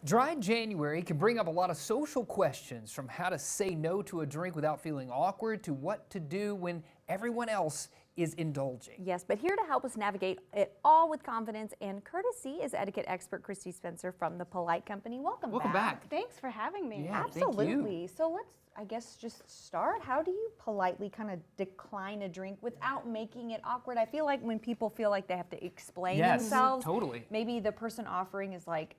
Dry January can bring up a lot of social questions, from how to say no to a drink without feeling awkward to what to do when everyone else is indulging. Yes, but here to help us navigate it all with confidence and courtesy is etiquette expert Christy Spencer from The Polite Company. Welcome back. Thanks for having me. Yeah, thank you. Absolutely. So let's, I guess, just start. How do you politely kind of decline a drink without making it awkward? I feel like when people feel like they have to explain themselves, totally. maybe the person offering is like,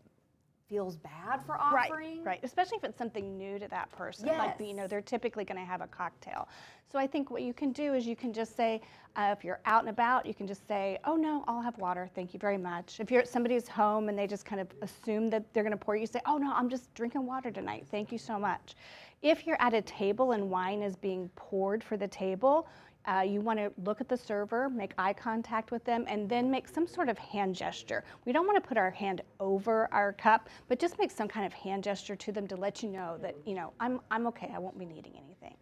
feels bad for offering. Right, especially if it's something new to that person. Like, they're typically going to have a cocktail. So I think what you can do is you can just say, if you're out and about, you can just say, oh no, I'll have water, thank you very much. If you're at somebody's home and they just kind of assume that they're going to pour you, say, oh no, I'm just drinking water tonight, thank you so much. If you're at a table and wine is being poured for the table, you want to look at the server, make eye contact with them, and then make some sort of hand gesture. We don't want to put our hand over our cup, but just make some kind of hand gesture to them to let you know that, I'm okay, I won't be needing anything.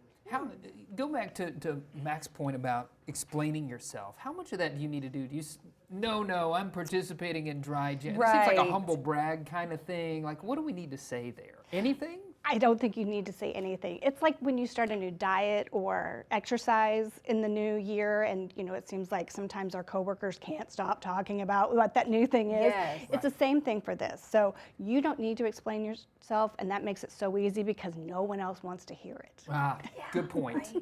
Go back to Mac's point about explaining yourself. How much of that do you need to do? Do you no, I'm participating in Dry Jan. It seems like a humble brag kind of thing. Like, what do we need to say there? Anything? I don't think you need to say anything. It's like when you start a new diet or exercise in the new year, and it seems like sometimes our coworkers can't stop talking about what that new thing is. It's the same thing for this. So you don't need to explain yourself, and that makes it so easy because no one else wants to hear it. Good point.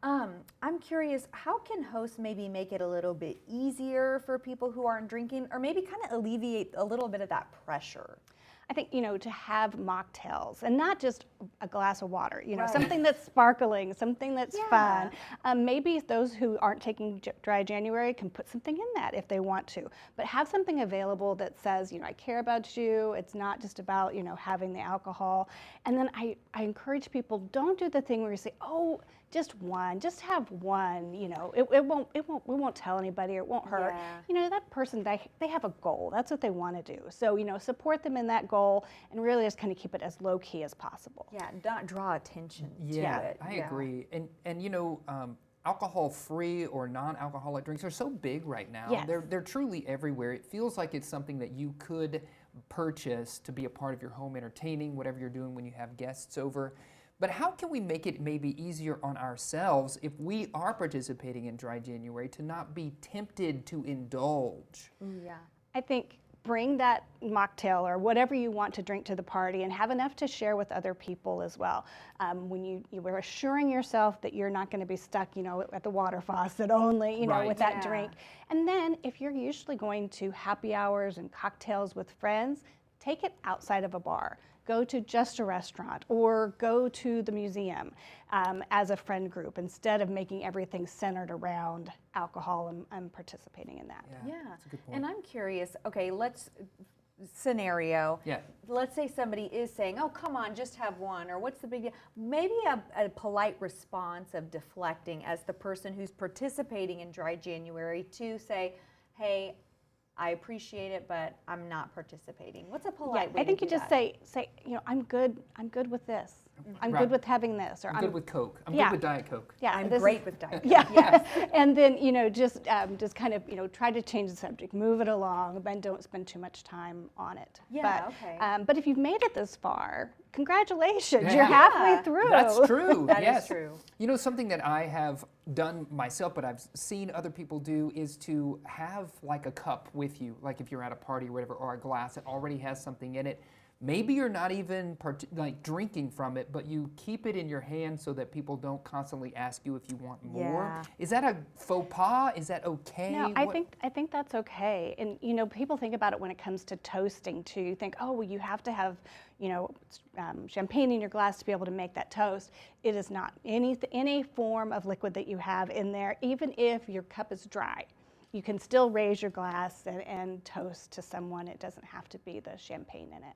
Right. I'm curious, how can hosts maybe make it a little bit easier for people who aren't drinking, or maybe kind of alleviate a little bit of that pressure? I think, to have mocktails and not just a glass of water, something that's sparkling, something that's fun. Maybe those who aren't taking Dry January can put something in that if they want to. But have something available that says, I care about you. It's not just about, having the alcohol. And then I encourage people, don't do the thing where you say, oh, just one, just have one, we won't tell anybody, it won't hurt. That person, they have a goal. That's what they want to do. So, support them in that goal and really just kind of keep it as low key as possible. Yeah, not draw attention to it. I agree. And alcohol-free or non-alcoholic drinks are so big right now. Yes. They're truly everywhere. It feels like it's something that you could purchase to be a part of your home entertaining, whatever you're doing when you have guests over. But how can we make it maybe easier on ourselves if we are participating in Dry January to not be tempted to indulge? I think bring that mocktail or whatever you want to drink to the party and have enough to share with other people as well. When you were assuring yourself that you're not going to be stuck, at the water faucet only, with that drink. And then if you're usually going to happy hours and cocktails with friends, take it outside of a bar. Go to just a restaurant or go to the museum as a friend group instead of making everything centered around alcohol and participating in that. Yeah, that's a good point. And I'm curious, okay, scenario. Let's say somebody is saying, oh, come on, just have one, or what's the big deal? Maybe a polite response of deflecting as the person who's participating in Dry January to say, hey, I appreciate it, but I'm not participating. What's a polite way I think to you do just that? say, I'm good with this. I'm good with having this. Or I'm good with Coke. I'm good with Diet Coke. I'm great with Diet Coke. And then, just kind of, try to change the subject, move it along, but don't spend too much time on it. But if you've made it this far, congratulations, you're halfway through. That's true. That is true. Something that I have done myself, but I've seen other people do, is to have like a cup with you, like if you're at a party or whatever, or a glass that already has something in it. Maybe you're not even drinking from it, but you keep it in your hand so that people don't constantly ask you if you want more. Is that a faux pas? Is that okay? No, I think that's okay. And people think about it when it comes to toasting too. You think, oh, well, you have to have champagne in your glass to be able to make that toast. It is not any form of liquid that you have in there, even if your cup is dry. You can still raise your glass and toast to someone. It doesn't have to be the champagne in it.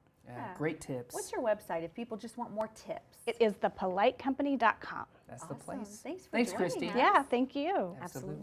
Great tips. What's your website if people just want more tips? It is thepolitecompany.com. That's the place. Thanks, Christy. Yeah, thank you. Absolutely.